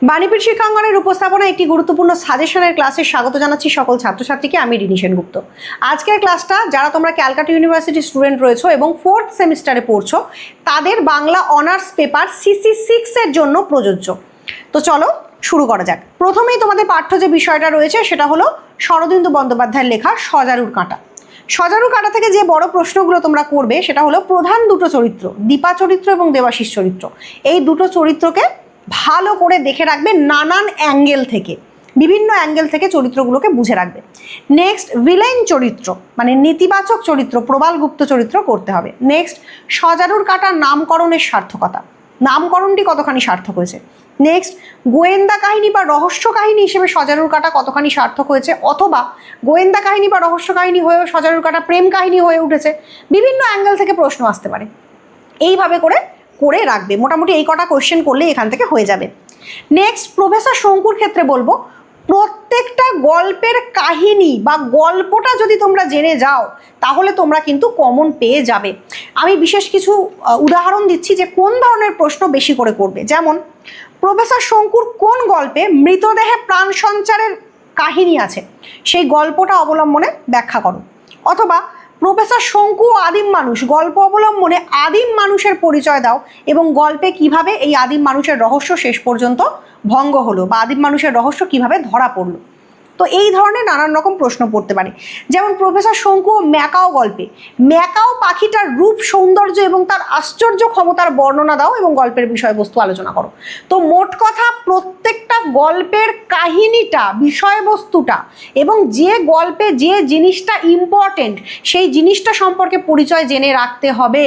বাণীপীঠ শিক্ষাঙ্গনের উপস্থাপনা একটি গুরুত্বপূর্ণ সাজেশনের ক্লাসে স্বাগত জানাচ্ছি সকল ছাত্রছাত্রীকে। আমি রিনি সেনগুপ্ত। আজকের ক্লাসটা যারা তোমরা ক্যালকাটা ইউনিভার্সিটি স্টুডেন্ট রয়েছো এবং 4th সেমিস্টারে পড়ছো তাদের বাংলা অনার্স পেপার CC6 এর জন্য প্রযোজ্য। তো চলো শুরু করা যাক। প্রথমেই তোমাদের পাঠ্য যে বিষয়টা রয়েছে সেটা হলো শরদিন্দু বন্দ্যোপাধ্যায়ের লেখা সজারুর কাঁটা। সজারুর কাঁটা থেকে যে বড় প্রশ্নগুলো তোমরা করবে সেটা হলো প্রধান দুটো চরিত্র, দীপা চরিত্র এবং দেবাশিস চরিত্র, এই দুটো চরিত্রকে ভালো করে দেখে রাখবে, নানান অ্যাঙ্গেল থেকে, বিভিন্ন অ্যাঙ্গেল থেকে চরিত্রগুলোকে বুঝে রাখবে। নেক্সট ভিলেন চরিত্র মানে নেতিবাচক চরিত্র, প্রবাল গুপ্ত চরিত্র করতে হবে। নেক্সট সজারুর কাঁটার নামকরণের সার্থকতা, নামকরণটি কতখানি সার্থক হয়েছে। নেক্সট গোয়েন্দা কাহিনী বা রহস্য কাহিনী হিসেবে সজারুর কাঁটা কতখানি সার্থক হয়েছে, অথবা গোয়েন্দা কাহিনী বা রহস্য কাহিনী হয়েও সজারুর কাঁটা প্রেম কাহিনী হয়ে উঠেছে। বিভিন্ন অ্যাঙ্গেল থেকে প্রশ্ন আসতে পারে, এইভাবে করে রাখবে। মোটামুটি এই কটা কোয়েশ্চেন করলে এখান থেকে হয়ে যাবে। নেক্সট প্রফেসর শঙ্কুর ক্ষেত্রে বলবো, প্রত্যেকটা গল্পের কাহিনী বা গল্পটা যদি তোমরা জেনে যাও তাহলে তোমরা কিন্তু কমন পেয়ে যাবে। আমি বিশেষ কিছু উদাহরণ দিচ্ছি যে কোন ধরনের প্রশ্ন বেশি করে করবে। যেমন প্রফেসর শঙ্কুর কোন গল্পে মৃতদেহে প্রাণ সঞ্চারের কাহিনী আছে, সেই গল্পটা অবলম্বনে ব্যাখ্যা করো। অথবা প্রফেসর শঙ্কু আদিম মানুষ গল্প অবলম্বনে আদিম মানুষের পরিচয় দাও এবং গল্পে কিভাবে এই আদিম মানুষের রহস্য শেষ পর্যন্ত ভঙ্গ হলো বা আদিম মানুষের রহস্য কিভাবে ধরা পড়লো। তো এই ধরনের নানান রকম প্রশ্ন পড়তে পারে। যেমন প্রফেসর শঙ্কু ও ম্যাকাও গল্পে ম্যাকাও পাখিটার রূপ সৌন্দর্য এবং তার আশ্চর্য ক্ষমতার বর্ণনা দাও এবং গল্পের বিষয়বস্তু আলোচনা করো। তো মোট কথা প্রত্যেকটা গল্পের কাহিনীটা, বিষয়বস্তুটা এবং যে গল্পে যে জিনিসটা ইম্পর্টেন্ট সেই জিনিসটা সম্পর্কে পরিচয় জেনে রাখতে হবে।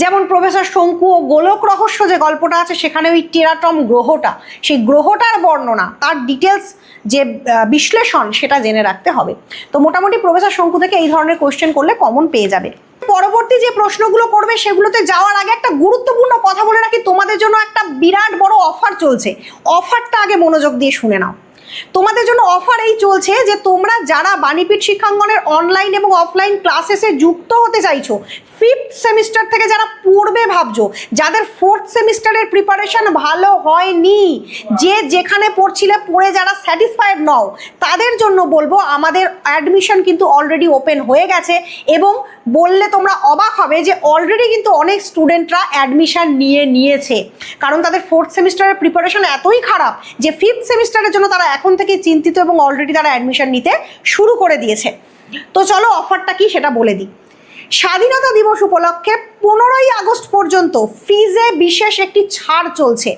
যেমন প্রফেসর শঙ্কু ও গোলক রহস্য যে গল্পটা আছে সেখানে ওই টেরাটম গ্রহটা, সেই গ্রহটার বর্ণনা, তার ডিটেলস যে বিশ্লেষণ সেটা জেনে রাখতে হবে। তো মোটামুটি প্রফেসর শঙ্কু থেকে এই ধরনের কোয়েশ্চেন করলে কমন পেয়ে যাবে। পরবর্তী যে প্রশ্নগুলো করবে সেগুলোতে যাওয়ার আগে একটা গুরুত্বপূর্ণ কথা বলে রাখি, তোমাদের জন্য একটা বিরাট বড় অফার চলছে। অফারটা আগে মনোযোগ দিয়ে শুনে নাও। তোমাদের জন্য অফার এই চলছে যে তোমরা যারা বাণীপীঠ শিক্ষাঙ্গনের অনলাইন এবং অফলাইন ক্লাসেসে যুক্ত হতে চাইছো, 5th সেমিস্টার থেকে যারা পড়বে ভাবছো, যাদের 4th সেমিস্টারের প্রিপারেশন ভালো হয়নি, যে যেখানে পড়ছিলে পড়ে যারা স্যাটিসফাইড নও, তাদের জন্য বলবো আমাদের অ্যাডমিশন কিন্তু অলরেডি ওপেন হয়ে গেছে এবং বললে তোমরা অবাক হবে যে অলরেডি কিন্তু অনেক স্টুডেন্টরা অ্যাডমিশন নিয়েছে, কারণ তাদের 4th সেমিস্টারের প্রিপারেশন এতই খারাপ যে 5th সেমিস্টারের জন্য তারা এখন থেকে চিন্তিত এবং অলরেডি তারা অ্যাডমিশন নিতে শুরু করে দিয়েছে। তো চলো অফারটা কি সেটা বলে দিই। স্বাধীনতা দিবস উপলক্ষে 15ই আগস্ট পর্যন্ত ফিজে বিশেষ একটি ছাড় চলছে।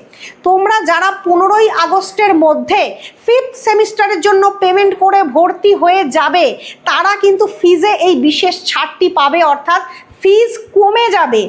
তোমরা যারা 15ই আগস্টের মধ্যে 5th সেমিস্টারের জন্য পেমেন্ট করে ভর্তি হয়ে যাবে তারা কিন্তু ফিজে এই বিশেষ ছাড়টি পাবে, অর্থাৎ ফিজ কমে যাবে,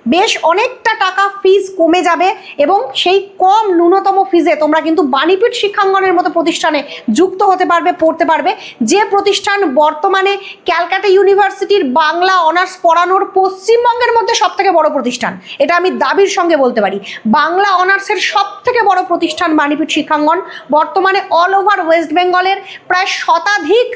বেশ অনেকটা টাকা ফিজ কমে যাবে এবং সেই কম ন্যূনতম ফিজে তোমরা কিন্তু বাণীপীঠ শিক্ষাঙ্গনের মতো প্রতিষ্ঠানে যুক্ত হতে পারবে, পড়তে পারবে, যে প্রতিষ্ঠান বর্তমানে ক্যালকাটা ইউনিভার্সিটির বাংলা অনার্স পড়ানোর পশ্চিমবঙ্গের মধ্যে সবথেকে বড় প্রতিষ্ঠান। এটা আমি দাবির সঙ্গে বলতে পারি, বাংলা অনার্সের সবথেকে বড় প্রতিষ্ঠান বাণীপীঠ শিক্ষাঙ্গন। বর্তমানে অল ওভার ওয়েস্ট বেঙ্গলের প্রায় শতাধিক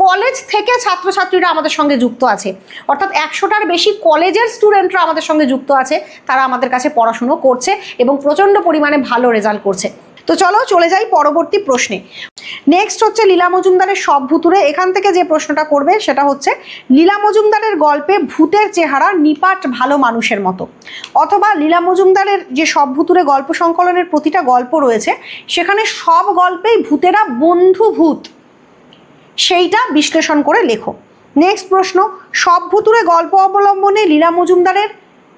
কলেজ থেকে ছাত্রছাত্রীরা আমাদের সঙ্গে যুক্ত আছে, অর্থাৎ 100টার বেশি কলেজের স্টুডেন্টরা আমাদের সঙ্গে যুক্ত আছে। তারা আমাদের কাছে পড়াশুনো করছে এবং প্রচণ্ড পরিমাণে ভালো রেজাল্ট করছে। তো চলো চলে যাই পরবর্তী প্রশ্নে। নেক্সট হচ্ছে লীলা মজুমদারের সব ভুতুড়ে। এখান থেকে যে প্রশ্নটা করবে সেটা হচ্ছে লীলা মজুমদারের গল্পে ভূতের চেহারা নিপাট ভালো মানুষের মতো, অথবা লীলা মজুমদারের যে সব ভুতুড়ে গল্প সংকলনের প্রতিটা গল্প রয়েছে সেখানে সব গল্পেই ভূতেরা বন্ধু ভূত, সেইটা বিশ্লেষণ করে লেখো। নেক্সট প্রশ্ন, সব ভুতুড়ে গল্প অবলম্বনে লীলা মজুমদারের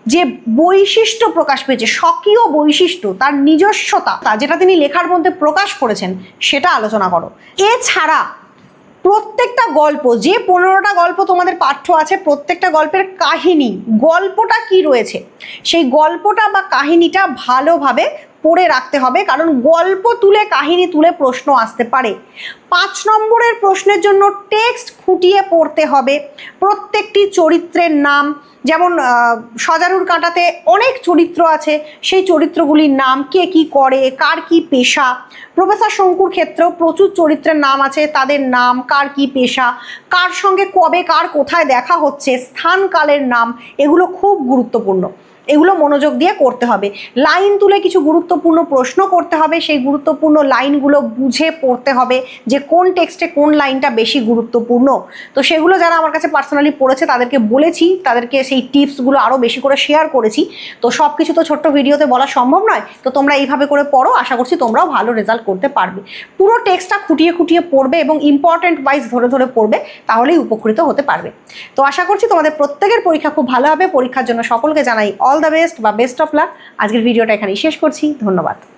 যে বৈশিষ্ট্য প্রকাশ পেয়েছে, স্বকীয় বৈশিষ্ট্য, তার নিজস্বতা, যেটা তিনি লেখার মধ্যে প্রকাশ করেছেন সেটা আলোচনা করো। এছাড়া প্রত্যেকটা গল্প, যে 15টা গল্প তোমাদের পাঠ্য আছে, প্রত্যেকটা গল্পের কাহিনী, গল্পটা কি রয়েছে সেই গল্পটা বা কাহিনীটা ভালোভাবে পড়ে রাখতে হবে, কারণ গল্প তুলে কাহিনী তুলে প্রশ্ন আসতে পারে। 5 নম্বরের প্রশ্নের জন্য টেক্সট খুঁটিয়ে পড়তে হবে। প্রত্যেকটি চরিত্রের নাম, যেমন সজারুর কাঁটাতে অনেক চরিত্র আছে, সেই চরিত্রগুলির নাম, কে কি করে, কার কি পেশা। প্রফেসর শঙ্কুর ক্ষেত্রেও প্রচুর চরিত্রের নাম আছে, তাদের নাম, কার কি পেশা, কার সঙ্গে কবে কার কোথায় দেখা হচ্ছে, স্থান কালের নাম, এগুলো খুব গুরুত্বপূর্ণ। এগুলো মনোযোগ দিয়ে করতে হবে। লাইন তুলে কিছু গুরুত্বপূর্ণ প্রশ্ন করতে হবে, সেই গুরুত্বপূর্ণ লাইনগুলো বুঝে পড়তে হবে যে কোন টেক্সটে কোন লাইনটা বেশি গুরুত্বপূর্ণ। তো সেগুলো যারা আমার কাছে পার্সোনালি পড়েছে তাদেরকে বলেছি, তাদেরকে সেই টিপসগুলো আরও বেশি করে শেয়ার করেছি। তো সব কিছু তো ছোট্ট ভিডিওতে বলা সম্ভব নয়, তো তোমরা এইভাবে করে পড়ো, আশা করছি তোমরাও ভালো রেজাল্ট করতে পারবে। পুরো টেক্সটটা খুঁটিয়ে খুঁটিয়ে পড়বে এবং ইম্পর্টেন্ট ওয়াইজ ধরে ধরে পড়বে, তাহলেই উপকৃত হতে পারবে। তো আশা করছি তোমাদের প্রত্যেকের পরীক্ষা খুব ভালো হবে। পরীক্ষার জন্য সকলকে জানাই অল দ্য বেস্ট বা বেস্ট অফ লাক। আজকের ভিডিওটা এখানেই শেষ করছি, ধন্যবাদ।